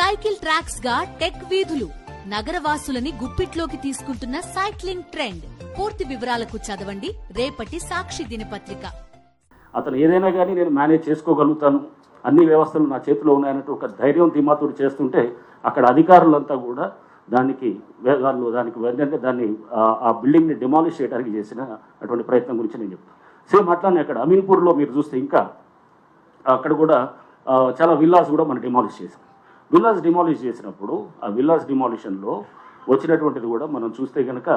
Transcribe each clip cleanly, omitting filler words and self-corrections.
Cycle tracks గా tech వీధులు నగరవాసులని గుప్పిట్లోకి తీసుకుంటున్న సైక్లింగ్ ట్రెండ్. పూర్తి వివరాలకు చదవండి రేపటి సాక్షి దినపత్రిక. అతను ఏదైనా కానీ నేను మేనేజ్ చేసుకోగలుగుతాను, అన్ని వ్యవస్థలు నా చేతిలో ఉన్నాయన్నట్టు ఒక ధైర్యం ధీమాతుడు చేస్తుంటే అక్కడ అధికారులంతా కూడా దానికి ఏంటంటే దాన్ని ఆ బిల్డింగ్ని డిమాలిష్ చేయడానికి చేసిన అటువంటి ప్రయత్నం గురించి నేను చెప్తాను. సేమ్ అట్లానే అక్కడ అమీన్పూర్లో మీరు చూస్తే ఇంకా అక్కడ కూడా చాలా విల్లాస్ కూడా మనం డిమాలిష్ చేసాం. విల్లాస్ డిమాలిష్ చేసినప్పుడు ఆ విల్లాస్ డిమాలిషన్లో వచ్చినటువంటిది కూడా మనం చూస్తే కనుక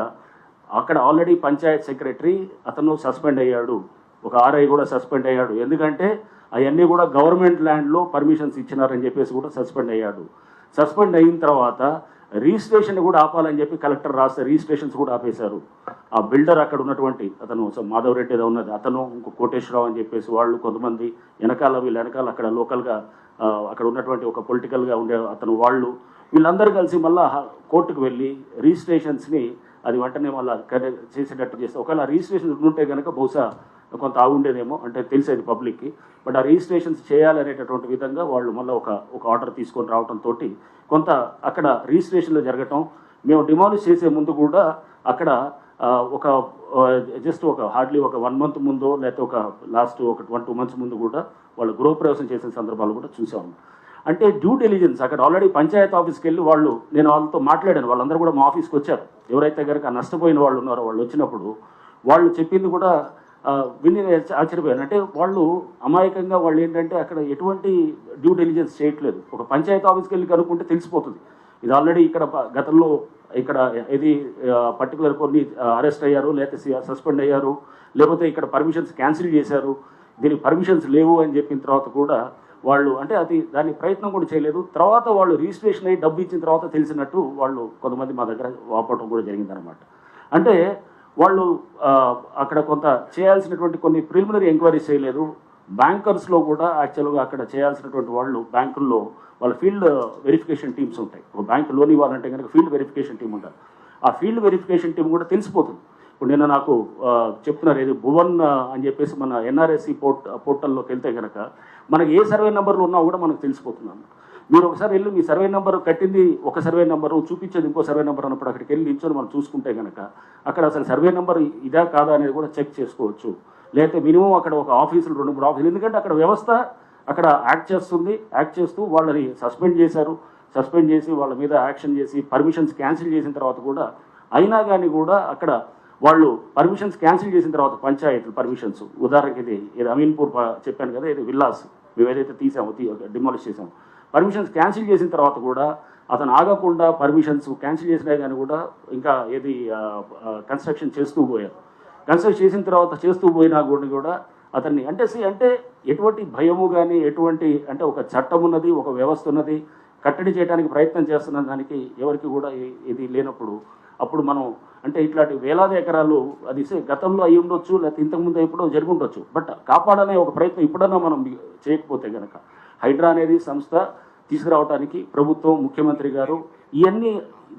అక్కడ ఆల్రెడీ పంచాయత్ సెక్రటరీ అతను సస్పెండ్ అయ్యాడు, ఒక ఆర్ఐ కూడా సస్పెండ్ అయ్యాడు. ఎందుకంటే అవన్నీ కూడా గవర్నమెంట్ ల్యాండ్లో పర్మిషన్స్ ఇచ్చినారని చెప్పేసి కూడా సస్పెండ్ అయ్యాడు. సస్పెండ్ అయిన తర్వాత రిజిస్ట్రేషన్ కూడా ఆపాలని చెప్పి కలెక్టర్ రాస్తే రిజిస్ట్రేషన్స్ కూడా ఆపేశారు. ఆ బిల్డర్ అక్కడ ఉన్నటువంటి అతను మాధవ్ రెడ్డి ఏదో ఉన్నది, అతను ఇంకో కోటేశ్వరరావు అని చెప్పేసి వాళ్ళు కొంతమంది వీళ్ళ వెనకాల అక్కడ లోకల్గా అక్కడ ఉన్నటువంటి ఒక పొలిటికల్గా ఉండే అతను వీళ్ళందరూ కలిసి మళ్ళీ కోర్టుకు వెళ్ళి రిజిస్ట్రేషన్స్ని అది వెంటనే మళ్ళీ చేసేటట్టు చేస్తే, ఒకవేళ రిజిస్ట్రేషన్ ఉంటే కనుక బహుశా కొంత ఆగుండేదేమో, అంటే తెలిసేది పబ్లిక్కి. బట్ ఆ రిజిస్ట్రేషన్స్ చేయాలనేటటువంటి విధంగా వాళ్ళు మళ్ళీ ఒక ఆర్డర్ తీసుకొని రావడంతో కొంత అక్కడ రిజిస్ట్రేషన్లో జరగటం. మేము డిమాలిష్ చేసే ముందు కూడా అక్కడ జస్ట్ హార్డ్లీ ఒక 1 month ముందో లేకపోతే ఒక లాస్ట్ ఒక 1-2 months ముందు కూడా వాళ్ళు గృహప్రవేశం చేసిన సందర్భాలు కూడా చూసాము. అంటే డ్యూ డెలిజెన్స్ అక్కడ ఆల్రెడీ పంచాయత్ ఆఫీస్కి వెళ్ళి నేను వాళ్ళతో మాట్లాడాను, వాళ్ళందరూ కూడా మా ఆఫీస్కి వచ్చారు. ఎవరైతే కనుక నష్టపోయిన వాళ్ళు ఉన్నారో వాళ్ళు వచ్చినప్పుడు వాళ్ళు చెప్పింది కూడా విని ఆశ్చర్యపోయాను. అంటే వాళ్ళు అమాయకంగా వాళ్ళు ఏంటంటే అక్కడ ఎటువంటి డ్యూ డెలిజెన్స్ చేయట్లేదు. ఒక పంచాయత్ ఆఫీస్కి వెళ్ళి కనుక్కుంటే తెలిసిపోతుంది. ఇది ఆల్రెడీ ఇక్కడ గతంలో ఇక్కడ ఇది పర్టికులర్ కొన్ని అరెస్ట్ అయ్యారు, లేకపోతే సస్పెండ్ అయ్యారు, లేకపోతే ఇక్కడ పర్మిషన్స్ క్యాన్సిల్ చేశారు, దీనికి పర్మిషన్స్ లేవు అని చెప్పిన తర్వాత కూడా వాళ్ళు అంటే దాని ప్రయత్నం కూడా చేయలేదు. తర్వాత వాళ్ళు రిజిస్ట్రేషన్ అయ్యి డబ్బు ఇచ్చిన తర్వాత తెలిసినట్టు వాళ్ళు కొంతమంది మా దగ్గర వాపడం కూడా జరిగిందనమాట. అంటే వాళ్ళు అక్కడ కొంత చేయాల్సినటువంటి కొన్ని ప్రిలిమినరీ ఎంక్వైరీస్ చేయలేదు. బ్యాంకర్స్లో కూడా యాక్చువల్గా అక్కడ చేయాల్సినటువంటి వాళ్ళు బ్యాంకుల్లో వాళ్ళ ఫీల్డ్ వెరిఫికేషన్ టీమ్స్ ఉంటాయి. ఒక బ్యాంక్ లోన్ ఇవ్వాలంటే కనుక ఫీల్డ్ వెరిఫికేషన్ టీం ఉంటారు. ఆ ఫీల్డ్ వెరిఫికేషన్ టీం కూడా తెలిసిపోతుంది. ఇప్పుడు నిన్న నాకు చెప్తున్నారు ఏది భువన్ అని చెప్పేసి మన ఎన్ఆర్ఎస్సి పోర్టల్లోకి వెళ్తే కనుక మనకి ఏ సర్వే నెంబర్లు ఉన్నా కూడా మనకు తెలిసిపోతున్నాను. మీరు ఒకసారి వెళ్ళి మీ సర్వే నెంబర్ కట్టింది ఒక సర్వే నెంబరు, చూపించేది ఇంకో సర్వే నెంబర్ అన్నప్పుడు అక్కడికి వెళ్ళి నిల్చొని మనం చూసుకుంటే కనుక అక్కడ అసలు సర్వే నెంబర్ ఇదా కాదా అనేది కూడా చెక్ చేసుకోవచ్చు. లేకపోతే మినిమం అక్కడ ఒక ఆఫీసులు 2-3 ఆఫీసులు, ఎందుకంటే అక్కడ వ్యవస్థ అక్కడ యాక్ట్ చేస్తూ వాళ్ళని సస్పెండ్ చేసి వాళ్ళ మీద యాక్షన్ చేసి పర్మిషన్స్ క్యాన్సిల్ చేసిన తర్వాత కూడా అయినా కానీ కూడా అక్కడ వాళ్ళు పర్మిషన్స్ క్యాన్సిల్ చేసిన తర్వాత పంచాయతీ పర్మిషన్స్, ఉదాహరణకి ఇది అమీన్పూర్ చెప్పాను కదా, ఇది విల్లాస్ మేము ఏదైతే డిమాలిష్ చేసాము, పర్మిషన్స్ క్యాన్సిల్ చేసిన తర్వాత కూడా అతను ఆగకుండా పర్మిషన్స్ క్యాన్సిల్ చేసినా కానీ కూడా ఇంకా కన్స్ట్రక్షన్ చేస్తూ పోయారు. కన్స్ట్రక్ట్ చేసిన తర్వాత చేస్తూ పోయినా కూడా అతన్ని అంటే ఎటువంటి భయము కానీ ఎటువంటి అంటే ఒక చట్టం ఉన్నది, ఒక వ్యవస్థ ఉన్నది, కట్టడి చేయడానికి ప్రయత్నం చేస్తున్న దానికి ఎవరికి కూడా ఇది లేనప్పుడు అప్పుడు మనం అంటే ఇట్లాంటి వేలాది ఎకరాలు అది గతంలో అయి ఉండొచ్చు, లేకపోతే ఇంతకుముందు ఎప్పుడో జరిగి ఉండొచ్చు. బట్ కాపాడనే ఒక ప్రయత్నం ఇప్పుడన్నా మనం చేయకపోతే కనుక హైడ్రా అనేది సంస్థ తీసుకురావడానికి ప్రభుత్వం ముఖ్యమంత్రి గారు ఇవన్నీ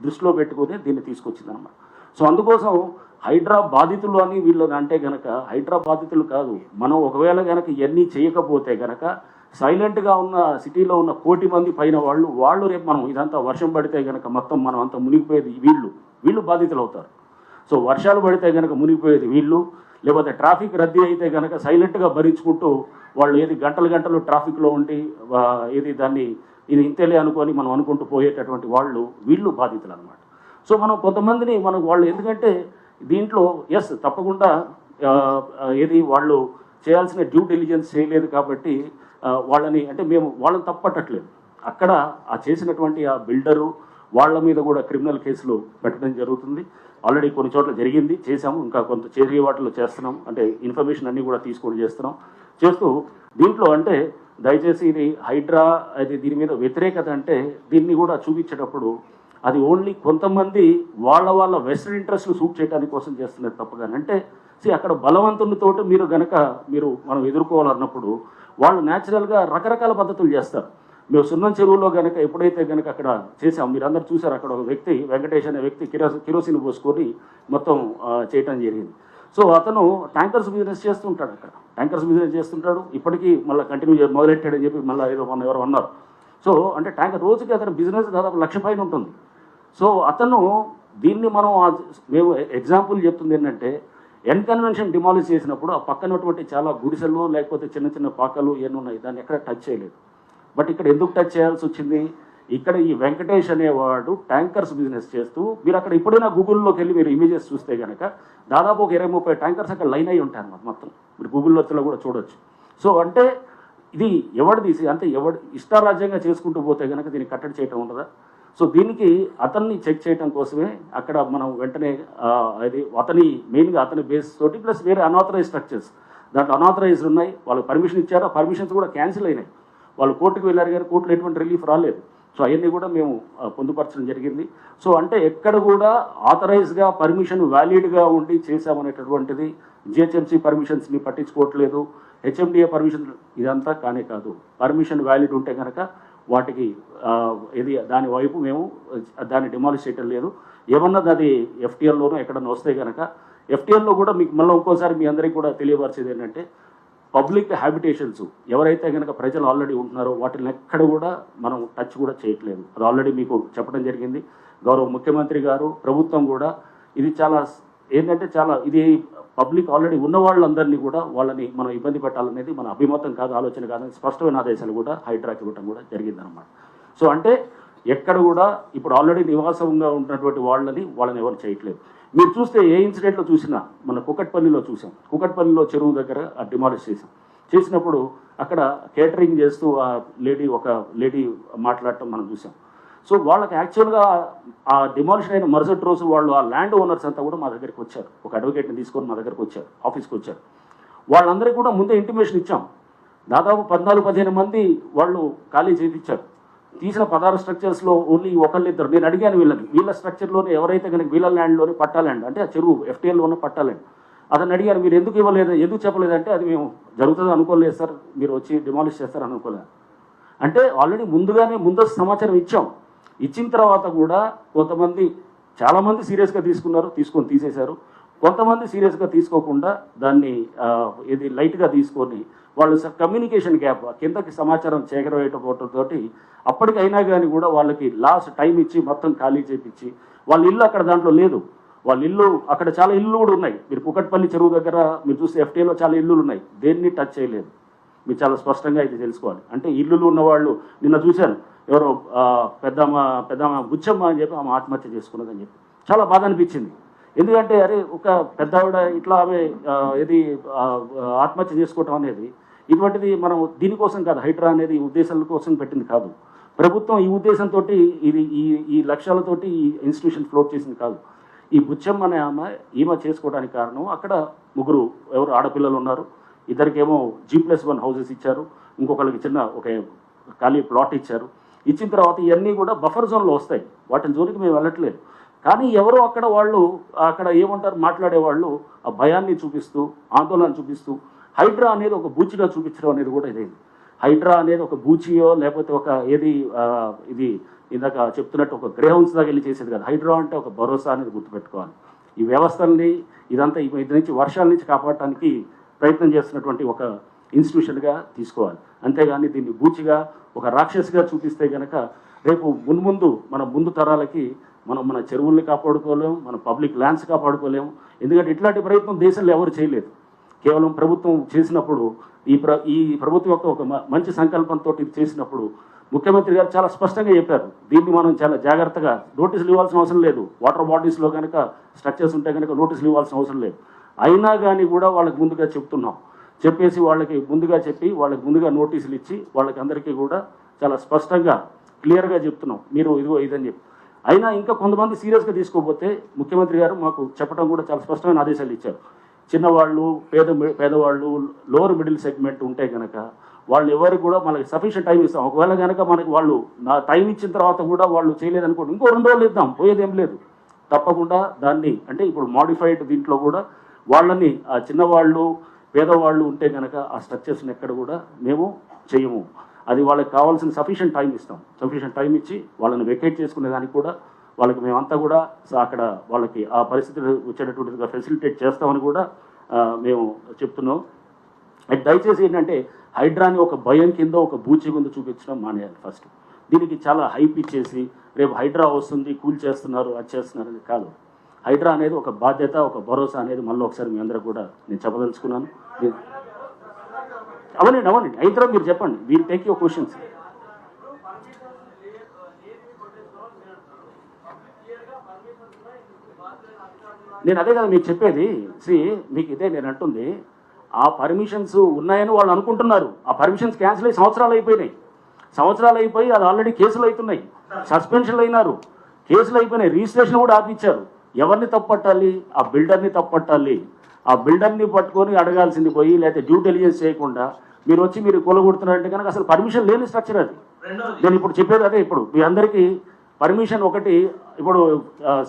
దృష్టిలో పెట్టుకుని దీన్ని తీసుకొచ్చిందన్నమాట. సో అందుకోసం హైడ్రా బాధితులు అని వీళ్ళని అంటే కనుక హైడ్రా బాధితులు కాదు. మనం ఒకవేళ కనుక ఇవన్నీ చేయకపోతే కనుక సైలెంట్గా ఉన్న సిటీలో ఉన్న 1 కోటి మంది పైన వాళ్ళు రేపు మనం ఇదంతా వర్షం పడితే కనుక మొత్తం మనం అంతా మునిగిపోయేది వీళ్ళు బాధితులు అవుతారు. సో వర్షాలు పడితే కనుక మునిగిపోయేది వీళ్ళు, లేకపోతే ట్రాఫిక్ రద్దీ అయితే కనుక సైలెంట్గా భరించుకుంటూ వాళ్ళు గంటలు ట్రాఫిక్లో ఉండి ఇది ఇంతేలే అనుకొని మనం అనుకుంటూ పోయేటటువంటి వీళ్ళు బాధితులు అనమాట. సో మనం కొంతమందిని వాళ్ళు ఎందుకంటే దీంట్లో తప్పకుండా వాళ్ళు చేయాల్సిన డ్యూ డెలిజెన్స్ చేయలేదు కాబట్టి వాళ్ళని అంటే మేము వాళ్ళని తప్పట్టట్లేదు. అక్కడ చేసినటువంటి ఆ బిల్డరు వాళ్ళ మీద కూడా క్రిమినల్ కేసులు పెట్టడం జరుగుతుంది. ఆల్రెడీ కొన్ని చోట్ల చేసాము, ఇంకా కొంత చేసే వాటిలో చేస్తున్నాం. అంటే ఇన్ఫర్మేషన్ అన్నీ కూడా తీసుకొని చేస్తూ దీంట్లో అంటే దయచేసి ఇది హైడ్రా దీని మీద వ్యతిరేకత అంటే దీన్ని కూడా చూపించేటప్పుడు అది ఓన్లీ కొంతమంది వాళ్ళ వెస్టర్న్ ఇంట్రెస్ట్లు సూట్ చేయడానికి కోసం చేస్తున్నారు తప్పగానే. అంటే అక్కడ బలవంతునితోటి మనం ఎదుర్కోవాలన్నప్పుడు వాళ్ళు న్యాచురల్గా రకరకాల పద్ధతులు చేస్తారు. మేము సున్నం చెరువులో కనుక ఎప్పుడైతే కనుక అక్కడ చేసాం, మీరందరూ చూసారు, అక్కడ ఒక వ్యక్తి వెంకటేష్ అనే వ్యక్తి కిరోసిన్ పోసుకొని మొత్తం చేయటం జరిగింది. సో అతను ట్యాంకర్స్ బిజినెస్ చేస్తుంటాడు, ఇప్పటికీ మళ్ళీ కంటిన్యూ మొదలెట్టాడని చెప్పి మళ్ళీ ఎవరు అన్నారు. సో అంటే ట్యాంకర్ రోజుకి అతని బిజినెస్ దాదాపు 1,00,000 పైన ఉంటుంది. సో అతను దీన్ని మనం మేము ఎగ్జాంపుల్ చెప్తుంది ఏంటంటే ఎన్కన్వెన్షన్ డిమాలిష్ చేసినప్పుడు ఆ పక్కనటువంటి చాలా గుడిసెలు లేకపోతే చిన్న చిన్న పాకలు ఏమి ఉన్నాయి దాన్ని ఎక్కడ టచ్ చేయలేదు. బట్ ఇక్కడ ఎందుకు టచ్ చేయాల్సి వచ్చింది? ఇక్కడ ఈ వెంకటేష్ అనేవాడు ట్యాంకర్స్ బిజినెస్ చేస్తూ, మీరు అక్కడ ఇప్పుడైనా గూగుల్లోకి వెళ్ళి మీరు ఇమేజెస్ చూస్తే కనుక దాదాపు ఒక 20-30 ట్యాంకర్స్ అక్కడ లైన్ అయి ఉంటాయి అన్నమాట. మొత్తం మీరు గూగుల్లో కూడా చూడొచ్చు. సో అంటే ఇది ఎవడు తీసి అంటే ఎవడు ఇష్టారాజ్యంగా చేసుకుంటూ పోతే కనుక దీన్ని కట్టడి చేయటం ఉండదా? సో దీనికి అతన్ని చెక్ చేయడం కోసమే అక్కడ మనం వెంటనే అది అతని మెయిన్గా అతని బేస్ తోటి ప్లస్ వేరే అనాథరైజ్ స్ట్రక్చర్స్ దాంట్లో అనాథరైజ్డ్ ఉన్నాయి. వాళ్ళకి పర్మిషన్ ఇచ్చారు, ఆ పర్మిషన్స్ కూడా క్యాన్సిల్ అయినాయి. వాళ్ళు కోర్టుకు వెళ్ళారు కానీ కోర్టులో ఎటువంటి రిలీఫ్ రాలేదు. సో అవన్నీ కూడా మేము పొందుపరచడం జరిగింది. సో అంటే ఎక్కడ కూడా ఆథరైజ్గా పర్మిషన్ వ్యాలిడ్గా ఉండి చేశామనేటటువంటిది జిహెచ్ఎంసీ పర్మిషన్స్ని పట్టించుకోవట్లేదు. హెచ్ఎండిఏ పర్మిషన్ ఇదంతా కానే కాదు. పర్మిషన్ వ్యాలిడ్ ఉంటే కనుక వాటికి ఇది దాని వైపు మేము దాన్ని డిమాలిష్ చేయటం లేదు. ఏమన్నది అది ఎఫ్టీఎల్లోనూ ఎక్కడన్నా వస్తే కనుక ఎఫ్టీఎల్లో కూడా మీకు మళ్ళీ ఇంకోసారి మీ అందరికీ కూడా తెలియపరిచేది ఏంటంటే పబ్లిక్ హ్యాబిటేషన్స్ ఎవరైతే కనుక ప్రజలు ఆల్రెడీ ఉంటున్నారో వాటిని ఎక్కడ కూడా మనం టచ్ కూడా చేయట్లేదు. అది ఆల్రెడీ మీకు చెప్పడం జరిగింది. గౌరవ ముఖ్యమంత్రి గారు ప్రభుత్వం కూడా ఇది చాలా ఏంటంటే చాలా ఇది పబ్లిక్ ఆల్రెడీ ఉన్న వాళ్ళందరినీ కూడా వాళ్ళని మనం ఇబ్బంది పెట్టాలనేది మన అభిమతం కాదు, ఆలోచన కాదని స్పష్టమైన ఆదేశాలు కూడా హైడ్రాకి ఇవ్వడం కూడా జరిగిందనమాట. సో అంటే ఎక్కడ కూడా ఇప్పుడు ఆల్రెడీ నివాసంగా ఉన్నటువంటి వాళ్ళని ఎవరు చేయట్లేదు. మీరు చూస్తే ఏ ఇన్సిడెంట్లో చూసినా మన కుకట్పల్లిలో చూసాం. కుకట్పల్లిలో చెరువు దగ్గర డిమాలిష్ చేసినప్పుడు అక్కడ కేటరింగ్ చేస్తూ ఒక లేడీ మాట్లాడటం మనం చూసాం. సో వాళ్ళకి యాక్చువల్గా ఆ డిమాలిషన్ అయిన మరుసటి రోజు వాళ్ళు ఆ ల్యాండ్ ఓనర్స్ అంతా కూడా మా దగ్గరికి వచ్చారు. ఒక అడ్వకేట్ని తీసుకొని మా దగ్గరికి వచ్చారు, ఆఫీస్కి వచ్చారు. వాళ్ళందరికీ కూడా ముందే ఇంటిమేషన్ ఇచ్చాం. దాదాపు 14-15 మంది వాళ్ళు ఖాళీ చేయించారు. తీసిన 16 స్ట్రక్చర్స్లో ఓన్లీ ఒకళ్ళిద్దరు. నేను అడిగాను వీళ్ళ స్ట్రక్చర్లోనే ఎవరైతే కనుక వీళ్ళ ల్యాండ్లోనే పట్టా ల్యాండ్ అంటే ఆ చెరువు ఎఫ్టీఎల్లోనే పట్టా ల్యాండ్ అతను అడిగారు, మీరు ఎందుకు ఇవ్వలేదు, ఎందుకు చెప్పలేదంటే అది మేము జరుగుతుంది అనుకోలేదు సార్, మీరు వచ్చి డిమాలిష్ చేస్తారు అనుకోలేదు. అంటే ఆల్రెడీ ముందస్తు సమాచారం ఇచ్చాం. ఇచ్చిన తర్వాత కూడా కొంతమంది చాలామంది సీరియస్గా తీసుకొని తీసేశారు. కొంతమంది సీరియస్గా తీసుకోకుండా దాన్ని ఇది లైట్గా తీసుకొని వాళ్ళు కమ్యూనికేషన్ గ్యాప్ కిందకి సమాచారం చేకరవేయటంతో అప్పటికైనా కానీ కూడా వాళ్ళకి లాస్ట్ టైం ఇచ్చి మొత్తం ఖాళీ చేయించి వాళ్ళ ఇల్లు అక్కడ దాంట్లో లేదు. వాళ్ళ ఇల్లు అక్కడ చాలా ఇల్లు కూడా ఉన్నాయి. మీరు కుకట్పల్లి చెరువు దగ్గర మీరు చూస్తే ఎఫ్టీఏలో చాలా ఇల్లులు ఉన్నాయి, దేన్ని టచ్ చేయలేదు. మీరు చాలా స్పష్టంగా ఇది తెలుసుకోవాలి. అంటే ఇల్లులు ఉన్నవాళ్ళు నిన్న చూశాను, ఎవరో పెద్దమ్మ బుచ్చమ్మ అని చెప్పి ఆమె ఆత్మహత్య చేసుకున్నదని చెప్పి చాలా బాధ అనిపించింది. ఎందుకంటే అరే ఒక పెద్దవిడ ఇట్లా ఆమె ఇది ఆత్మహత్య చేసుకోవటం అనేది ఇటువంటిది మనం దీనికోసం కాదు, హైడ్రా అనేది ఉద్దేశాల కోసం పెట్టింది కాదు. ప్రభుత్వం ఈ ఉద్దేశంతో ఇది ఈ లక్ష్యాలతోటి ఈ ఇన్స్టిట్యూషన్ ఫ్లోట్ చేసింది కాదు. ఈ బుచ్చమ్మ అనే ఈమె చేసుకోవడానికి కారణం అక్కడ ముగ్గురు ఎవరు ఆడపిల్లలు ఉన్నారు. ఇద్దరికేమో G+1 హౌసెస్ ఇచ్చారు, ఇంకొకరికి చిన్న ఒక ఖాళీ ప్లాట్ ఇచ్చారు. ఇచ్చిన తర్వాత ఇవన్నీ కూడా బఫర్ జోన్లో వస్తాయి, వాటిని జోలికి మేము వెళ్ళట్లేదు. కానీ ఎవరో అక్కడ ఏమంటారు మాట్లాడేవాళ్ళు ఆ భయాన్ని చూపిస్తూ ఆందోళన చూపిస్తూ హైడ్రా అనేది ఒక బూచిగా చూపించడం అనేది కూడా ఇదేంది. హైడ్రా అనేది ఒక బూచియో లేకపోతే ఒక ఇది ఇందాక చెప్తున్నట్టు ఒక గ్రేహౌన్స్ దాకా వెళ్ళి చేసేది కాదు. హైడ్రా అంటే ఒక భరోసా అనేది గుర్తుపెట్టుకోవాలి. ఈ వ్యవస్థల్ని ఇదంతా ఇది నుంచి వర్షాల నుంచి కాపాడటానికి ప్రయత్నం చేస్తున్నటువంటి ఒక ఇన్స్టిట్యూషన్గా తీసుకోవాలి. అంతేగాని దీన్ని బూచిగా ఒక రాక్షసిగా చూపిస్తే కనుక రేపు మన ముందు తరాలకి మన చెరువుల్ని కాపాడుకోలేము, మన పబ్లిక్ ల్యాండ్స్ కాపాడుకోలేము. ఎందుకంటే ఇట్లాంటి ప్రయత్నం దేశంలో ఎవరు చేయలేదు. కేవలం ప్రభుత్వం చేసినప్పుడు ఈ ప్రభుత్వం యొక్క ఒక మంచి సంకల్పంతో ఇది చేసినప్పుడు ముఖ్యమంత్రి గారు చాలా స్పష్టంగా చెప్పారు, దీన్ని మనం చాలా జాగ్రత్తగా నోటీసులు ఇవ్వాల్సిన అవసరం లేదు. వాటర్ బాడీస్లో కనుక స్ట్రక్చర్స్ ఉంటే కనుక నోటీసులు ఇవ్వాల్సిన అవసరం లేదు. అయినా కానీ కూడా వాళ్ళకి ముందుగా చెప్పేసి వాళ్ళకి ముందుగా నోటీసులు ఇచ్చి వాళ్ళకి అందరికీ కూడా చాలా స్పష్టంగా క్లియర్గా చెప్తున్నాం, మీరు ఇదిగో ఇదని చెప్పి. అయినా ఇంకా కొంతమంది సీరియస్గా తీసుకోకపోతే ముఖ్యమంత్రి గారు మాకు చెప్పడం కూడా చాలా స్పష్టమైన ఆదేశాలు ఇచ్చారు. చిన్నవాళ్ళు, పేదవాళ్ళు, లోవర్ మిడిల్ సెగ్మెంట్ ఉంటే కనుక వాళ్ళు ఎవరికి కూడా మనకి సఫిషియెంట్ టైం ఇస్తాం. ఒకవేళ కనుక మనకి వాళ్ళు టైం ఇచ్చిన తర్వాత కూడా వాళ్ళు చేయలేదనుకోండి, ఇంకో 2 రోజులు ఇద్దాం, పోయేదేం లేదు. తప్పకుండా దాన్ని అంటే ఇప్పుడు మాడిఫైడ్ దీంట్లో కూడా వాళ్ళని ఆ చిన్నవాళ్ళు పేదవాళ్ళు ఉంటే కనుక ఆ స్ట్రక్చర్స్ని ఎక్కడ కూడా మేము చేయము. అది వాళ్ళకి కావాల్సిన సఫిషియెంట్ టైం ఇస్తాం. సఫిషియెంట్ టైం ఇచ్చి వాళ్ళని వెకేట్ చేసుకునే దానికి కూడా వాళ్ళకి మేమంతా కూడా అక్కడ వాళ్ళకి ఆ పరిస్థితులు వచ్చేటటువంటిగా ఫెసిలిటేట్ చేస్తామని కూడా మేము చెప్తున్నాం. దయచేసి ఏంటంటే హైడ్రాని ఒక భయం కింద ఒక బూచి కింద చూపించడం మానేయాలి. ఫస్ట్ దీనికి చాలా హైప్ ఇచ్చేసి రేపు హైడ్రా వస్తుంది కూల్ చేస్తున్నారు అది చేస్తున్నారు అని కాదు. హైడ్రా అనేది ఒక బాధ్యత, ఒక భరోసా అనేది మళ్ళీ ఒకసారి మీ అందరూ కూడా నేను చెప్పదలుచుకున్నాను. అవనండి అయిన తర్వాత మీరు చెప్పండి, వీల్ టేక్ యువర్ క్వశ్చన్స్. నేను అదే కదా మీకు చెప్పేది. మీకు ఇదే నేను అంటుంది, ఆ పర్మిషన్స్ ఉన్నాయని వాళ్ళు అనుకుంటున్నారు. ఆ పర్మిషన్స్ క్యాన్సిల్ అయ్యి సంవత్సరాలు అయిపోయి అది ఆల్రెడీ కేసులు అవుతున్నాయి, సస్పెన్షన్లు అయినారు, కేసులు అయిపోయినాయి, రిజిస్ట్రేషన్ కూడా ఆపించారు. ఎవరిని తప్పట్టాలి? ఆ బిల్డర్ని తప్పట్టాలి. ఆ బిల్డర్ని పట్టుకొని అడగాల్సింది పోయి, లేకపోతే డ్యూ డెలిజెన్స్ చేయకుండా మీరు వచ్చి మీరు కూలగొడుతున్నారంటే కనుక అసలు పర్మిషన్ లేని స్ట్రక్చర్ అది. నేను ఇప్పుడు చెప్పేది అదే. ఇప్పుడు మీ అందరికీ పర్మిషన్ ఒకటి, ఇప్పుడు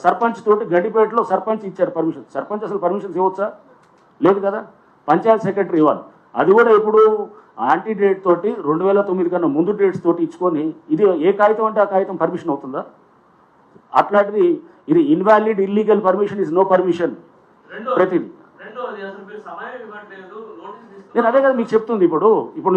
సర్పంచ్ తోటి గడ్డిపేటలో సర్పంచ్ ఇచ్చారు పర్మిషన్. సర్పంచ్ అసలు పర్మిషన్స్ ఇవ్వచ్చా? లేదు కదా. పంచాయత్ సెక్రటరీ ఇవ్వాలి. అది కూడా ఇప్పుడు యాంటీ డేట్ తోటి 2009 కన్నా ముందు డేట్స్ తోటి ఇచ్చుకొని, ఇది ఏ కాగితం అంటే ఆ కాగితం పర్మిషన్ అవుతుందా? అట్లాంటిది ఇది invalid illegal permission is no permission. ప్రతిదీ నేను అదే కదా మీకు చెప్తుంది. ఇప్పుడు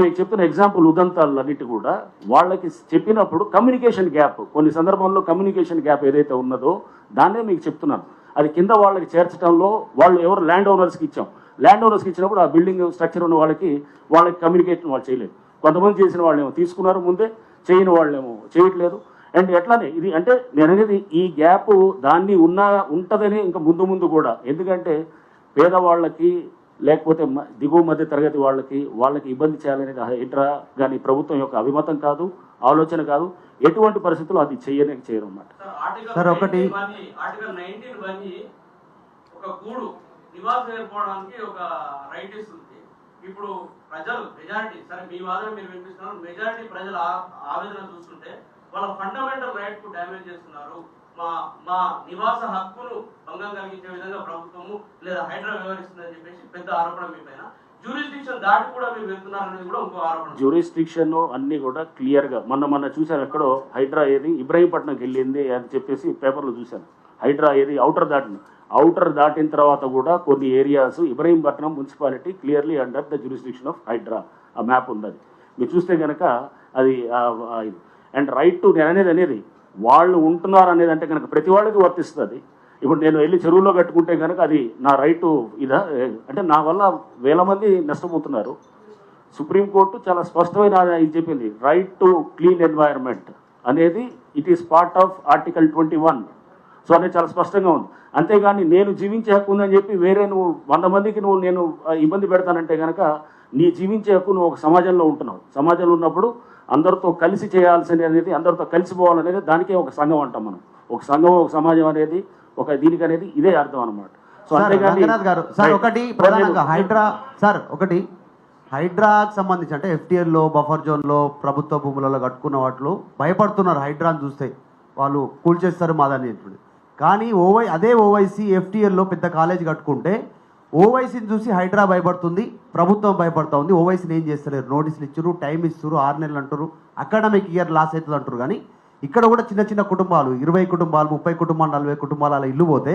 మీకు చెప్తున్న ఎగ్జాంపుల్ ఉదంతాలన్నిటి కూడా వాళ్ళకి చెప్పినప్పుడు కమ్యూనికేషన్ గ్యాప్, కొన్ని సందర్భంలో కమ్యూనికేషన్ గ్యాప్ ఏదైతే ఉన్నదో దాన్నే మీకు చెప్తున్నాను. అది కింద వాళ్ళకి చేర్చడంలో వాళ్ళు ఎవరు ల్యాండ్ ఓనర్స్కి ఇచ్చాం. ల్యాండ్ ఓనర్స్కి ఇచ్చినప్పుడు ఆ బిల్డింగ్ స్ట్రక్చర్ ఉన్న వాళ్ళకి కమ్యూనికేషన్ వాళ్ళు చేయలేదు. కొంతమంది చేసిన వాళ్ళేమో తీసుకున్నారు ముందే, చేయని వాళ్ళేమో చేయట్లేదు. అండ్ ఎట్లానే ఇది అంటే నేను అనేది ఈ గ్యాప్ దాన్ని ఉంటుందని ఇంకా ముందు కూడా, ఎందుకంటే పేదవాళ్ళకి లేకపోతే దిగువ మధ్య తరగతి వాళ్ళకి ఇబ్బంది చేయాలనేది హైడ్రా కానీ ప్రభుత్వం యొక్క అభిమతం కాదు, ఆలోచన కాదు. ఎటువంటి పరిస్థితుల్లో అది చేయరు అన్నమాట. సార్ ఒకటి నివాసం ఏర్పడడానికి ఒక రైట్ ఇస్తుంది. ఇప్పుడు ప్రజలు మెజారిటీ, సరే మీ వాదన మీరు వినిపిస్తున్నారు, మెజారిటీ ప్రజల ఆవేదన చూస్తుంటే వాళ్ళ ఫండమెంటల్ రైట్ కు డ్యామేజ్ చేస్తున్నారు. మా నివాస హక్కును భంగం కలిగించే విధంగా ప్రభుత్వము లేదా హైడ్రా వ్యవహరిస్తుందని చెప్పేసి పెద్ద ఆరోపణ మీ పైన. జ్యూరిస్డిక్షన్ దాటి కూడా మీరు వెళ్తున్నారనేది కూడా ఇంకో ఆరోపణ. జ్యూరిస్డిక్షన్ అన్ని కూడా క్లియర్ గా మొన్న చూశాను. ఎక్కడో హైడ్రా ఏది ఇబ్రహీంపట్నంకి వెళ్ళింది అని చెప్పేసి పేపర్లో చూశాను. హైడ్రా ఏది అవుటర్ దాటిన తర్వాత కూడా కొన్ని areas Ibrahimpatnam municipality clearly under the jurisdiction of HYDRAA. ఆ మ్యాప్ ఉంది, అది మీరు చూస్తే కనుక అది. అండ్ రైట్ టు అనేది వాళ్ళు ఉంటున్నారు అనేది అంటే కనుక ప్రతి వాళ్ళకి వర్తిస్తుంది. ఇప్పుడు నేను వెళ్ళి చెరువులో కట్టుకుంటే కనుక అది నా రైటు ఇదా? అంటే నా వల్ల వేల మంది నష్టపోతున్నారు. సుప్రీంకోర్టు చాలా స్పష్టమైన ఇది చెప్పింది, రైట్ టు క్లీన్ ఎన్వైరన్మెంట్ అనేది it is part of article 21. So అనేది చాలా స్పష్టంగా ఉంది. అంతేగాని నేను జీవించే హక్కు ఉందని చెప్పి వేరే నువ్వు 100 మందికి నేను ఇబ్బంది పెడతానంటే కనుక నీ జీవించే హక్కు నువ్వు ఒక సమాజంలో ఉంటున్నావు. సమాజంలో ఉన్నప్పుడు అందరితో కలిసి చేయాల్సింది అనేది, అందరితో కలిసిపోవాలనేది దానికే ఒక సంఘం అంటాం మనం. ఒక సంఘం, ఒక సమాజం అనేది ఒక దీనికి అనేది ఇదే అర్థం అనమాట. సో అంతేగాని ఒకటి ప్రధానంగా హైడ్రాకి సంబంధించి అంటే FTL లో బఫర్ జోన్ లో ప్రభుత్వ భూములలో కట్టుకున్న వాటిలో భయపడుతున్నారు. హైడ్రాని చూస్తే వాళ్ళు కూల్చేస్తారు మాదని చెప్పి. కానీ అదే ఓవైసీ FTL లో పెద్ద కాలేజ్ కట్టుకుంటే ఓవైసీని చూసి హైడ్రా భయపడుతుంది, ప్రభుత్వం భయపడతా ఉంది. ఓవైసీని ఏం చేస్తలేరు, నోటీసులు ఇచ్చారు, టైం ఇస్తారు, 6 నెలలు అంటారు, అకాడమిక్ ఇయర్ లాస్ అవుతుంది అంటారు. కానీ ఇక్కడ కూడా చిన్న కుటుంబాలు, 20 కుటుంబాలు, 30 కుటుంబాలు, 40 కుటుంబాలు అలా ఇల్లు పోతే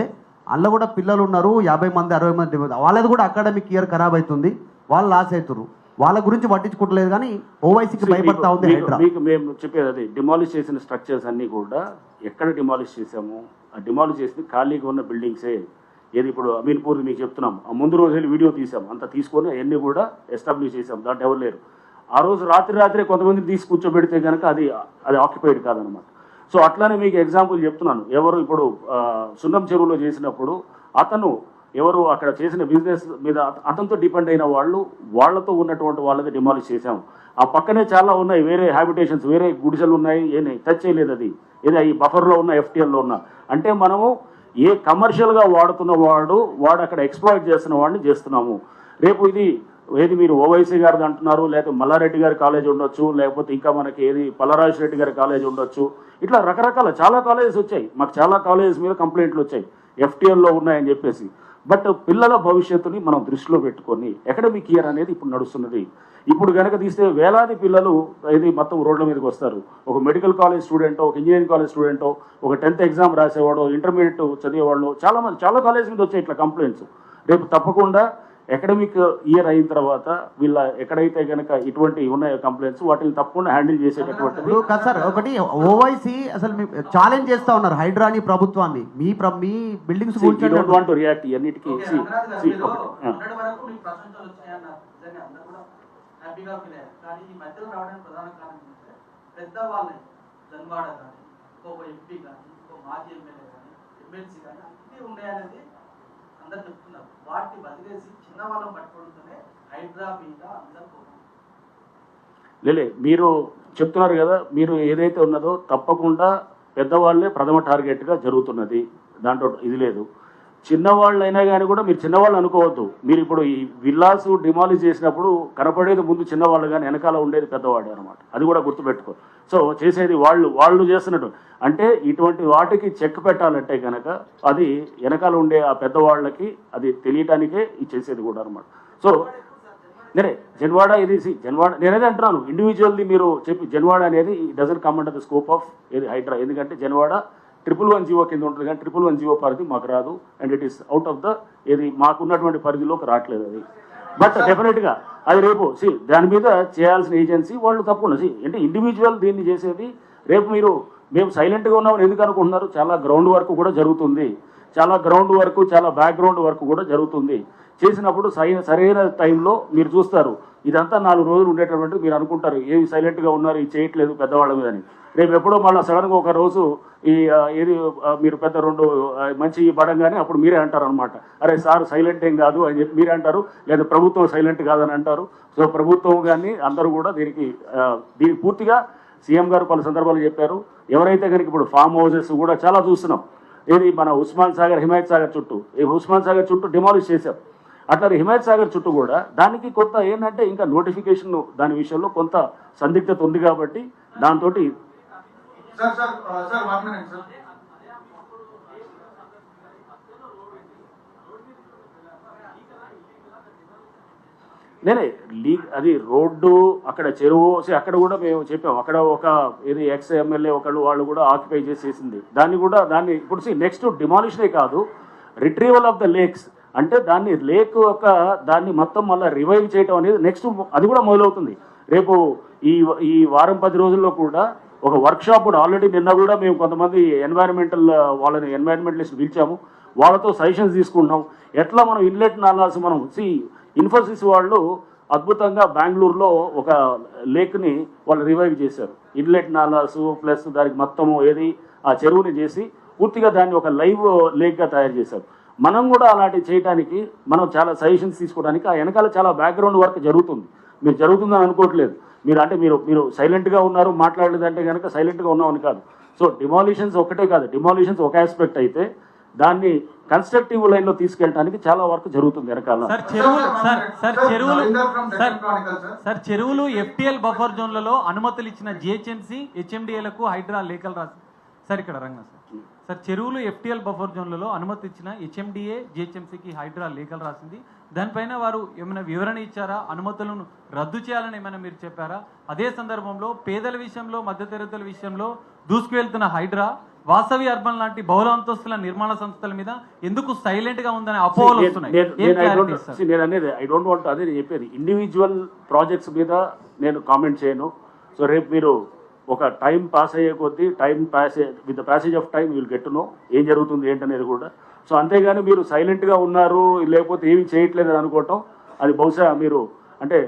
అందులో కూడా పిల్లలు ఉన్నారు, 50 మంది, 60 మంది, వాళ్ళది కూడా అకాడమిక్ ఇయర్ ఖరాబ్ అవుతుంది, వాళ్ళు లాస్ అవుతారు. వాళ్ళ గురించి పట్టించుకోవట్లేదు. కానీ ఓవైసీకి భయపడతా ఉంది హైడ్రా. మీకు మేము చెప్పేది అది, డిమాలిష్ చేసిన స్ట్రక్చర్స్ అన్నీ కూడా ఎక్కడ డిమాలిష్ చేసాము? ఆ డిమాలిష్ చేసింది ఖాళీగా ఉన్న బిల్డింగ్సే. ఏది ఇప్పుడు అమీన్పూర్ మీకు చెప్తున్నాం, ఆ ముందు రోజు వెళ్ళి వీడియో తీసాం, అంతా తీసుకొని అవన్నీ కూడా ఎస్టాబ్లిష్ చేసాం. దాంట్లో ఎవరు లేరు. ఆ రోజు రాత్రే కొంతమందిని తీసి కూర్చోబెడితే కనుక అది ఆక్యుపైడ్ కాదనమాట. సో అట్లానే మీకు ఎగ్జాంపుల్ చెప్తున్నాను. ఎవరు ఇప్పుడు సున్నం చెరువులో చేసినప్పుడు అతను ఎవరు అక్కడ చేసిన బిజినెస్ మీద అతనితో డిపెండ్ అయిన వాళ్ళతో ఉన్నటువంటి వాళ్ళది డిమాలిష్ చేసాము. ఆ పక్కనే చాలా ఉన్నాయి వేరే హ్యాబిటేషన్స్, వేరే గుడిసెలు ఉన్నాయి, ఏమి టచ్ చేయలేదు. అది ఏదో ఈ బఫర్లో ఉన్న FTL లో ఉన్న అంటే మనము ఏ కమర్షియల్గా వాడుతున్న వాడు అక్కడ ఎక్స్ప్లాయిట్ చేస్తున్న వాడిని చేస్తున్నాము. రేపు ఏది మీరు ఓవైసీ గారిది అంటున్నారు, లేకపోతే మల్లారెడ్డి గారి కాలేజ్ ఉండొచ్చు, లేకపోతే ఇంకా మనకి ఏది పల్లరాజు రెడ్డి గారి కాలేజ్ ఉండొచ్చు. ఇట్లా రకరకాల చాలా కాలేజెస్ వచ్చాయి. మాకు చాలా కాలేజెస్ మీద కంప్లైంట్లు వచ్చాయి FTL లో ఉన్నాయని చెప్పేసి. బట్ పిల్లల భవిష్యత్తుని మనం దృష్టిలో పెట్టుకొని అకాడమిక్ ఇయర్ అనేది ఇప్పుడు నడుస్తున్నది. ఇప్పుడు కనుక తీస్తే వేలాది పిల్లలు ఇది మొత్తం రోడ్ల మీదకి వస్తారు. ఒక మెడికల్ కాలేజ్ స్టూడెంటో, ఒక ఇంజనీరింగ్ కాలేజ్ స్టూడెంటో, ఒక 10th ఎగ్జామ్ రాసేవాడో, ఇంటర్మీడియట్ చదివేవాళ్ళు చాలా కాలేజ్ మీద వచ్చాయి ఇట్లా కంప్లైంట్స్. రేపు తప్పకుండా అకాడమిక్ ఇయర్ అయిన తర్వాత వీళ్ళ ఎక్కడైతే కనుక ఇటువంటి ఉన్నాయో కంప్లైంట్స్ వాటిని తప్పకుండా హ్యాండిల్ చేసేటటువంటిది. ఇప్పుడు కాదు సార్, ఒకటి ఓవైసీ అసలు ఛాలెంజ్ చేస్తా ఉన్నారు హైడ్రాని ప్రభుత్వాన్ని, మీ buildings don't want to react ఇవన్నిటికీ. మొన్నటి వరకు మీకు ప్రశంసలు వచ్చాయన్నారు, నిజంగా అందరూ కూడా హ్యాపీగా ఫీల్ అయ్యారు. కానీ ఈ మధ్యలో రావడానికి ప్రధాన కారణం ఏంటంటే పెద్దవాళ్ళే జన్వాడ కానీ ఇంకొక ఎంపీ కానీ ఇంకో మాజీ ఎమ్మెల్యే కానీ ఎమ్మెల్సీ కానీ అన్నీ ఉన్నాయనేది అందరు చెప్తున్నారు. వాటిని బదిలేసి చిన్న వాళ్ళని పట్టుకుంటూనే హైడ్రా మీద అందరు లేలే మీరు చెప్తున్నారు కదా, మీరు ఏదైతే ఉన్నదో తప్పకుండా పెద్దవాళ్ళే ప్రథమ టార్గెట్గా జరుగుతున్నది, దాంట్లో ఇది లేదు. చిన్నవాళ్ళు అయినా కానీ కూడా మీరు చిన్నవాళ్ళు అనుకోవద్దు. మీరు ఇప్పుడు ఈ విల్లాస్ డిమాలిష్ చేసినప్పుడు కనపడేది ముందు చిన్నవాళ్ళు కానీ వెనకాల ఉండేది పెద్దవాడు అనమాట. అది కూడా గుర్తుపెట్టుకో. సో చేసేది వాళ్ళు చేస్తున్నట్టు అంటే ఇటువంటి వాటికి చెక్ పెట్టాలంటే కనుక అది వెనకాల ఉండే ఆ పెద్దవాళ్ళకి అది తెలియటానికే ఇది చేసేది కూడా అనమాట. సో నేనే జన్వాడ ఇది జన్వాడ నేనేది అంటున్నాను, ఇండివిజువల్ది మీరు చెప్పి జన్వాడ అనేది doesn't come under the scope of ఏది హైడ్రా. ఎందుకంటే జన్వాడ 111 జీవో కింద ఉంటుంది కానీ 111 జీవో పరిధి మాకు రాదు, and it is out of the ఏది మాకున్నటువంటి పరిధిలోకి రావట్లేదు అది. బట్ డెఫినెట్గా అది రేపు దాని మీద చేయాల్సిన ఏజెన్సీ వాళ్ళు తప్పకుండా అంటే ఇండివిజువల్ దీన్ని చేసేది. రేపు మేము సైలెంట్గా ఉన్నామని ఎందుకు అనుకుంటున్నారు? చాలా గ్రౌండ్ వర్క్ కూడా జరుగుతుంది, చాలా గ్రౌండ్ వర్క్, చాలా బ్యాక్గ్రౌండ్ వర్క్ కూడా జరుగుతుంది. చేసినప్పుడు సరైన టైంలో మీరు చూస్తారు. ఇదంతా 4 రోజులు ఉండేటటువంటి మీరు అనుకుంటారు ఏమి సైలెంట్గా ఉన్నారు, ఇది చేయట్లేదు పెద్దవాళ్ళ మీద అని. రేపు ఎప్పుడో మళ్ళీ సడన్గా ఒక రోజు ఏది మీరు పెద్ద 2 మంచి పడంగానే అప్పుడు మీరే అంటారు అనమాట, అరే సార్ సైలెంట్ ఏం కాదు అని చెప్పి మీరే అంటారు, లేదా ప్రభుత్వం సైలెంట్ కాదని అంటారు. సో ప్రభుత్వం కానీ అందరూ కూడా దీనికి పూర్తిగా సీఎం గారు పలు సందర్భాలు చెప్పారు. ఎవరైతే కనుక ఇప్పుడు ఫామ్ హౌసెస్ కూడా చాలా చూస్తున్నాం, ఏది మన ఉస్మాన్ సాగర్ హిమాయత్ సాగర్ చుట్టూ, ఉస్మాన్ సాగర్ చుట్టూ డిమాలిష్ చేశాం. అట్లా హిమాయత్ సాగర్ చుట్టూ కూడా దానికి కొంత ఏంటంటే ఇంకా నోటిఫికేషన్ దాని విషయంలో కొంత సందిగ్ధత ఉంది కాబట్టి దాంతో నేనే అది రోడ్డు అక్కడ చెరువు అక్కడ కూడా మేము చెప్పాం. అక్కడ ఒక ఏది ఎక్స్ ఎమ్మెల్యే వాళ్ళు కూడా ఆక్యుపై చేసేసింది దాన్ని ఇప్పుడు నెక్స్ట్ డిమాలిషనే కాదు, రిట్రీవల్ ఆఫ్ ద లేక్స్ అంటే దాన్ని లేక్ దాన్ని మొత్తం మళ్ళీ రివైవ్ చేయడం అనేది నెక్స్ట్ అది కూడా మొదలవుతుంది. రేపు ఈ వారం 10 రోజుల్లో కూడా ఒక వర్క్షాప్ కూడా ఆల్రెడీ నిన్న కూడా మేము కొంతమంది ఎన్వైరన్మెంటలిస్ట్ పిలిచాము, వాళ్ళతో సజెషన్స్ తీసుకుంటున్నాం. ఎట్లా మనం ఇన్లెట్ నాలాస్ మనం ఇన్ఫోసిస్ వాళ్ళు అద్భుతంగా బెంగళూరులో ఒక లేక్ని వాళ్ళు రివైవ్ చేశారు. ఇన్లెట్ నాలాస్ ప్లస్ దానికి మొత్తము ఏది ఆ చెరువుని చేసి పూర్తిగా దాన్ని ఒక లైవ్ లేక్గా తయారు చేశారు. మనం కూడా అలాంటివి చేయడానికి మనం చాలా సజెషన్స్ తీసుకోవడానికి ఆ వెనకాల చాలా బ్యాక్గ్రౌండ్ వర్క్ జరుగుతుంది. మీరు జరుగుతుందని అనుకోవట్లేదు, మీరు సైలెంట్గా ఉన్నారు మాట్లాడలేదంటే కనుక సైలెంట్గా ఉన్నామని కాదు. సో డిమాలిషన్స్ ఒకటే కాదు, డిమాలిషన్స్ ఒక ఆస్పెక్ట్ అయితే దాన్ని కన్స్ట్రక్టివ్ లైన్లో తీసుకెళ్ళడానికి చాలా వర్క్ జరుగుతుంది వెనకాల. చెరువులు ఎఫ్టీఎల్ బఫర్ జోన్లలో అనుమతులు ఇచ్చిన జిహెచ్ఎంసీ హెచ్ఎండిఏలకు హైడ్రా లేఖలు రాసి సార్ ఇక్కడ రంగా సార్ చెరువులు ఎఫ్టీఎల్ బఫర్ జోన్లలో అనుమతి ఇచ్చిన హెచ్ఎండిఏ జిహెచ్ఎంసీకి హైడ్రా లేఖలు రాసింది. దానిపైన వారు ఏమైనా వివరణ ఇచ్చారా? అనుమతులను రద్దు చేయాలని ఏమైనా మీరు చెప్పారా? అదే సందర్భంలో పేదల విషయంలో మధ్యతరగతుల విషయంలో దూసుకువెళ్తున్న హైడ్రా వాసవి అర్బన్ లాంటి బహుళ అంతస్తుల నిర్మాణ సంస్థల మీద ఎందుకు సైలెంట్ గా ఉందనే అపోహలు వస్తున్నాయి. నేను అనేది ఐ డోంట్ వాంట్ అదే చెప్పేది, ఇండివిజువల్ ప్రాజెక్ట్స్ మీద నేను కామెంట్ చేయను. సో రేపు మీరు ఒక టైం పాస్ అయ్యే కొద్దీ with the passage of time will get to know ఏం జరుగుతుంది ఏంటనేది కూడా. సో అంతేగాని మీరు సైలెంట్గా ఉన్నారు లేకపోతే ఏమి చేయట్లేదు అని అనుకోవటం అది బహుశా మీరు అంటే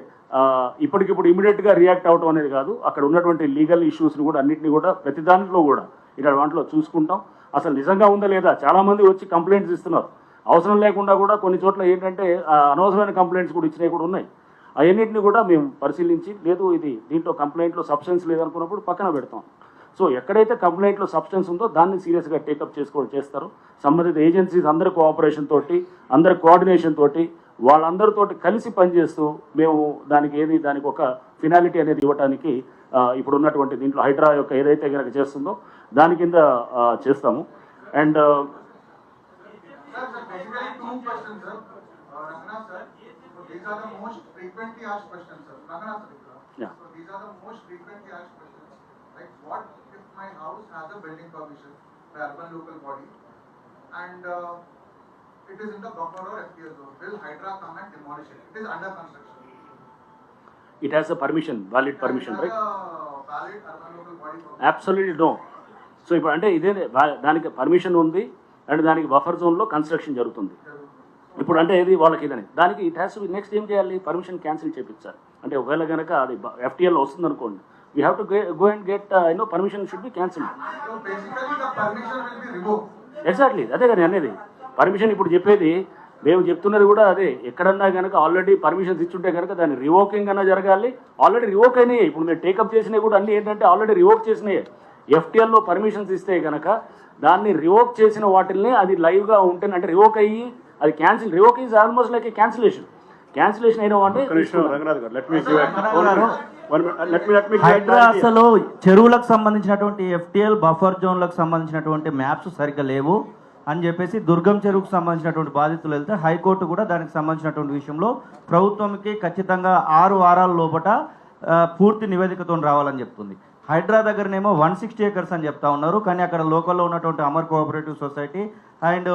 ఇప్పటికిప్పుడు ఇమీడియట్గా రియాక్ట్ అవ్వడం అనేది కాదు. అక్కడ ఉన్నటువంటి లీగల్ ఇష్యూస్ని కూడా అన్నింటినీ కూడా ప్రతి దాంట్లో కూడా ఇక్కడ దాంట్లో చూసుకుంటాం. అసలు నిజంగా ఉందా లేదా, చాలామంది వచ్చి కంప్లైంట్స్ ఇస్తున్నారు అవసరం లేకుండా కూడా. కొన్ని చోట్ల ఏంటంటే అనవసరమైన కంప్లైంట్స్ కూడా ఇచ్చినవి కూడా ఉన్నాయి. అవన్నింటినీ కూడా మేము పరిశీలించి లేదు దీంట్లో కంప్లైంట్లో సబ్స్టెన్స్ లేదనుకున్నప్పుడు పక్కన పెడతాం. సో ఎక్కడైతే కంప్లైంట్లో సబ్స్టెన్స్ ఉందో దాన్ని సీరియస్గా టేకప్ చేస్తారు. సంబంధిత ఏజెన్సీస్ అందరి కోఆపరేషన్ తోటి అందరి కోఆర్డినేషన్ తోటి వాళ్ళందరితోటి కలిసి పనిచేస్తూ మేము దానికి ఒక ఫినాలిటీ అనేది ఇవ్వడానికి ఇప్పుడు ఉన్నటువంటి దీంట్లో హైడ్రా యొక్క ఏదైతే కనుక చేస్తుందో దాని కింద చేస్తాము. And these are the most frequently asked questions, sir. Ranganath sir. Yeah. So these are the most frequently asked questions. Like, what if my house has a building permission by urban local body, and it is in the buffer or FTL zone. Will Hydra come and demolish it? It is under construction. It has a permission, valid permission, right? Valid urban local body permission. Absolutely no. So ఇప్పుడు అంటే ఇదే దానికి permission ఉంది and దానికి buffer జోన్లో construction జరుగుతుంది. ఇప్పుడు అంటే ఇది వాళ్ళకి ఇదని దానికి ఇట్ హ్యాస్ నెక్స్ట్ ఏం చేయాలి, పర్మిషన్ క్యాన్సిల్ చేయించాలి. అంటే ఒకవేళ కనుక అది FTL వస్తుంది అనుకోండి, we have to go and get permission should be cancel. So basically the permission will be revoked. Exactly అదే కదా అనేది పర్మిషన్. ఇప్పుడు చెప్పేది మేము చెప్తున్నది కూడా అదే. ఎక్కడన్నా కనుక ఆల్రెడీ పర్మిషన్స్ ఇచ్చుంటే కనుక దాన్ని రివోకింగ్ అన్నా జరగాలి. ఆల్రెడీ రివోక్ అయినాయి. ఇప్పుడు మేము టేకప్ చేసినవి కూడా అన్నీ ఏంటంటే ఆల్రెడీ రివోక్ చేసినాయి. FTLలో పర్మిషన్స్ ఇస్తే కనుక దాన్ని రివోక్ చేసిన వాటిల్ని అది లైవ్గా ఉంటే అంటే రివోక్ అయ్యి అది cancel. Revoke is almost like A cancellation. Cancellation అయిన అంటే హైడ్రా అసలు చెరువులకు సంబంధించినటువంటి FTL బఫర్ జోన్లకు సంబంధించినటువంటి మ్యాప్స్ సరిగ్గా లేవు అని చెప్పేసి దుర్గం చెరువుకు సంబంధించినటువంటి బాధితులు వెళ్తే హైకోర్టు కూడా దానికి సంబంధించినటువంటి విషయంలో ప్రభుత్వంకి ఖచ్చితంగా 6 వారాల లోపట పూర్తి నివేదికతో రావాలని చెప్తుంది. హైడ్రా దగ్గరనేమో 160 acres అని చెప్తా ఉన్నారు, కానీ అక్కడ లోకల్లో ఉన్నటువంటి అమర్ కోఆపరేటివ్ సొసైటీ అండ్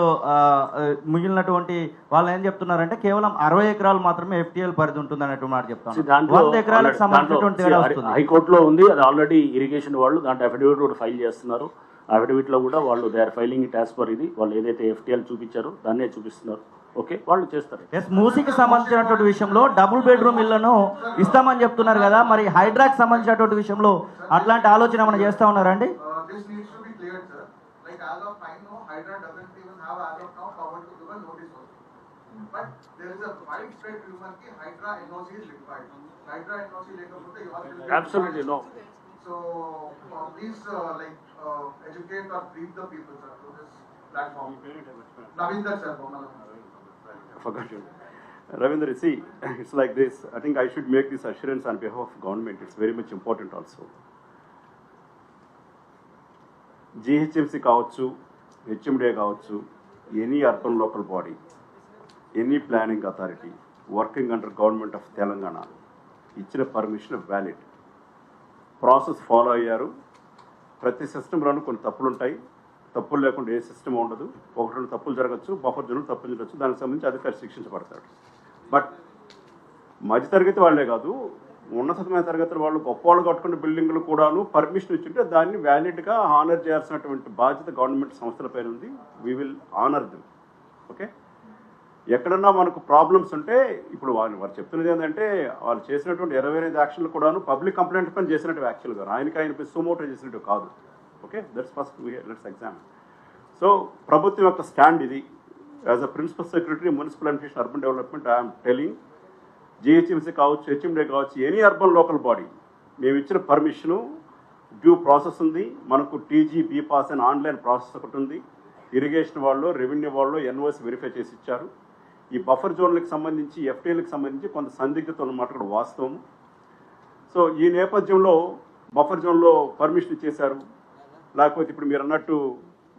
మిగిలినటువంటి వాళ్ళు ఏం చెప్తున్నారంటే కేవలం 60 ఎకరాలు మాత్రమే FTL పరిధి ఉంటుంది అన్నట్టు మాట చెప్తాను. 100 ఎకరాలకు సంబంధించినటువంటి తేడా వస్తుంది. హైకోర్టులో ఉంది అది ఆల్రెడీ ఇరిగేషన్ వాళ్ళు దాంట్లో అఫిడవిట్ కూడా ఫైల్ చేస్తున్నారు. అఫిడవిట్లో కూడా వాళ్ళు they are filing it as per ఇది వాళ్ళు ఏదైతే FTL చూపించారో దాన్నే చూపిస్తున్నారు. ఓకే, వాళ్ళు చేస్తారు. ఎస్, మూసీకి సంబంధించినటువంటి విషయంలో డబుల్ బెడ్రూమ్ ఇళ్లను ఇస్తామని చెప్తున్నారు కదా, మరి హైడ్రాకి సంబంధించినటువంటి విషయంలో అట్లాంటి ఆలోచన ఏమైనా చేస్తా ఉన్నారండి? This needs to be cleared, sir. Like as of I know, Hydra doesn't even have as of now power to give a notice also. But there is a widespread rumor that Hydra NOC is required. Hydra NOC lekapothe you all will. Absolutely no. So please educate or brief the people, sir, through this platform. Ravinder sir, Forgot you. Ravindra, see, it's like this. I think I should make this assurance on behalf of government. It's very much important also. GHMC కావచ్చు, HMDA కావచ్చు, any urban local body, any planning authority working under government of Telangana ఇచ్చిన permission valid. Process follow అయ్యారు. ప్రతి సిస్టంలోనూ కొన్ని తప్పులు ఉంటాయి. తప్పులు లేకుండా ఏ సిస్టమ్ ఉండదు. 1-2 తప్పులు జరగచ్చు, బఫర్ జోన్ తప్పులు జరగచ్చు, దానికి సంబంధించి అధికారి శిక్షించబడతాడు. బట్ మధ్యతరగతి వాళ్ళే కాదు, ఉన్నతమైన తరగతి వాళ్ళు గొప్ప వాళ్ళు కట్టుకున్న బిల్డింగ్లు కూడాను పర్మిషన్ ఇచ్చింటే దాన్ని వ్యాలిడ్గా ఆనర్ చేయాల్సినటువంటి బాధ్యత గవర్నమెంట్ సంస్థలపైన ఉంది. We will honour them. Okay, ఎక్కడన్నా మనకు ప్రాబ్లమ్స్ ఉంటే ఇప్పుడు వారు చెప్తున్నది ఏంటంటే వాళ్ళు చేసినటువంటి 28 యాక్షన్లు కూడాను పబ్లిక్ కంప్లైంట్ పైన చేసినట్టు యాక్చువల్గా ఆయన సుమోటో చేసినట్టు కాదు. Okay, that's first let's examine. So ప్రభుత్వం యొక్క స్టాండ్ ఇది. As a principal secretary municipal administration urban development I'm telling, GHMC కావచ్చు, HMDA కావచ్చు, ఎనీ అర్బన్ లోకల్ బాడీ మేము ఇచ్చిన పర్మిషను డ్యూ ప్రాసెస్ ఉంది. మనకు TG BPAS అని ఆన్లైన్ ప్రాసెస్ ఒకటి ఉంది. ఇరిగేషన్ వాళ్ళు, రెవెన్యూ వాళ్ళు NOC వెరిఫై చేసి ఇచ్చారు. ఈ బఫర్ జోన్లకు సంబంధించి FTLకి సంబంధించి కొంత సందిగ్ధత ఉన్నమాట కూడా వాస్తవం. సో ఈ నేపథ్యంలో బఫర్ జోన్లో పర్మిషన్ ఇచ్చేశారు. లేకపోతే ఇప్పుడు మీరు అన్నట్టు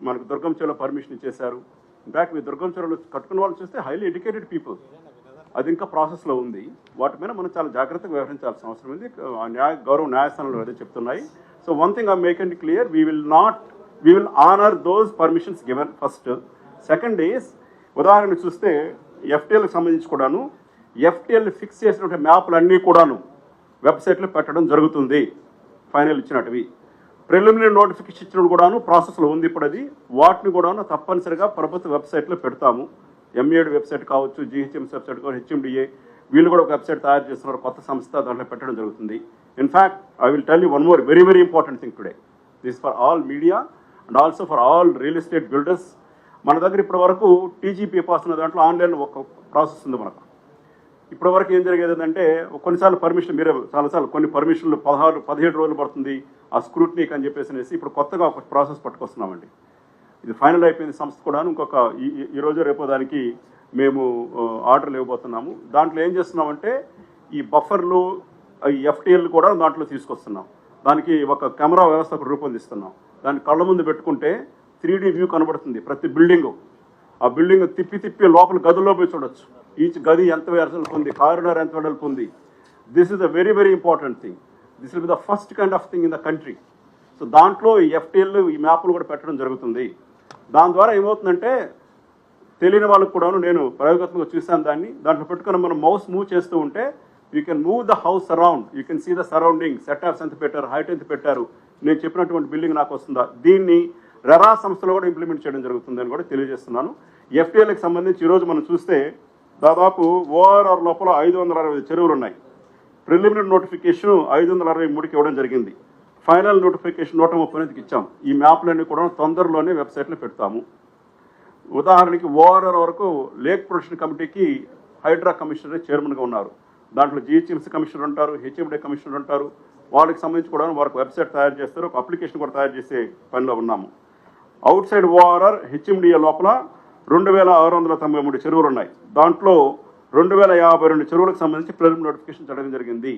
మనకు దుర్గం చెరువులో పర్మిషన్ ఇచ్చేశారు. ఇన్ఫ్యాక్ట్ మీరు దుర్గం చెరువులో కట్టుకున్న వాళ్ళు చూస్తే హైలీ ఎడ్యుకేటెడ్ పీపుల్. అది ఇంకా ప్రాసెస్లో ఉంది. వాటి మీద మనం చాలా జాగ్రత్తగా వ్యవహరించాల్సిన అవసరం ఉంది. గౌరవ న్యాయస్థానంలో అదే చెప్తున్నాయి. So one thing I make it clear, we will honour those permissions given first. Second is, ఉదాహరణ చూస్తే FTLకి సంబంధించి కూడాను FTL ఫిక్స్ చేసినటువంటి మ్యాప్లు అన్నీ కూడాను వెబ్సైట్లో పెట్టడం జరుగుతుంది. ఫైనల్ ఇచ్చినట్టువి ప్రిలిమినరీ నోటిఫికేషన్ ఇచ్చినప్పుడు కూడాను ప్రాసెస్లో ఉంది. ఇప్పుడు అది వాటిని కూడాను తప్పనిసరిగా ప్రభుత్వ వెబ్సైట్లో పెడతాము. MAD వెబ్సైట్ కావచ్చు, GHMC వెబ్సైట్ కావచ్చు, HMDA వీళ్ళు కూడా ఒక వెబ్సైట్ తయారు చేస్తున్నారు, కొత్త సంస్థ, దాంట్లో పెట్టడం జరుగుతుంది. In fact I will tell you one more very very important thing today. This for all media and also for all real estate builders. మన దగ్గర ఇప్పటి వరకు TG BPAS అనే దాంట్లో ఆన్లైన్ ఒక ప్రాసెస్ ఉంది మనకు. ఇప్పటి వరకు ఏం జరిగేది అంటే కొన్నిసార్లు పర్మిషన్ మీరే చాలాసార్లు కొన్ని పర్మిషన్లు 16-17 రోజులు పడుతుంది ఆ స్క్రూట్నీకి అని చెప్పేసి ఇప్పుడు కొత్తగా ఒక ప్రాసెస్ పట్టుకొస్తున్నామండి. ఇది ఫైనల్ అయిపోయింది. సంస్థ కూడా ఇంకొక ఈ రోజు రేపో దానికి మేము ఆర్డర్లు ఇవ్వబోతున్నాము. దాంట్లో ఏం చేస్తున్నామంటే ఈ బఫర్లు, ఈ FTL కూడా దాంట్లో తీసుకొస్తున్నాం. దానికి ఒక కెమెరా వ్యవస్థ రూపొందిస్తున్నాం. దాన్ని కళ్ళ ముందు పెట్టుకుంటే 3D వ్యూ కనబడుతుంది ప్రతి బిల్డింగు. ఆ బిల్డింగ్ తిప్పి లోపల గదుల్లో పోయి చూడొచ్చు. ఈచ్ గది ఎంత వెడల్పు ఉంది, కారిడార్ ఎంత వెడల్పు ఉంది. This is a very very important thing. This will be the first kind of thing in the country. So దాంట్లో ఈ FTL ఈ మ్యాప్లు కూడా పెట్టడం జరుగుతుంది. దాని ద్వారా ఏమవుతుందంటే తెలియని వాళ్ళకు కూడాను నేను ప్రయోగాత్మకంగా చూశాను దాంట్లో పెట్టుకుని మనం మౌస్ మూవ్ చేస్తూ ఉంటే you can move the house around, you can see the surrounding, setups ఎంత పెట్టారు, హైట్ ఎంత పెట్టారు, నేను చెప్పినటువంటి బిల్డింగ్ నాకు వస్తుందా. దీన్ని రెరా సంస్థలో కూడా ఇంప్లిమెంట్ చేయడం జరుగుతుందని కూడా తెలియజేస్తున్నాను. ఎఫ్టీఎల్కి సంబంధించి ఈరోజు మనం చూస్తే దాదాపు ఓఆర్ఆర్ లోపల 560 చెరువులు ఉన్నాయి. ప్రిలిమినరీ నోటిఫికేషన్ 563కి ఇవ్వడం జరిగింది. ఫైనల్ నోటిఫికేషన్ 139కి ఇచ్చాం. ఈ మ్యాప్లన్నీ కూడా తొందరలోనే వెబ్సైట్లో పెడతాము. ఉదాహరణకి ఓఆర్ఆర్ వరకు లేక్ ప్రొటెక్షన్ కమిటీకి హైడ్రా కమిషనర్ చైర్మన్గా ఉన్నారు. దాంట్లో జిహెచ్ఎంసీ కమిషనర్ ఉంటారు, హెచ్ఎండే కమిషనర్ ఉంటారు. వాళ్ళకి సంబంధించి కూడా వారికి వెబ్సైట్ తయారు చేస్తారు, ఒక అప్లికేషన్ కూడా తయారు చేసే పనిలో ఉన్నాము. అవుట్ సైడ్ ఓఆర్ఆర్ హెచ్ఎండిఏ లోపల 2693 చెరువులు ఉన్నాయి. దాంట్లో 2052 చెరువులకు సంబంధించి ప్రిలిమినరీ నోటిఫికేషన్ జరగడం జరిగింది.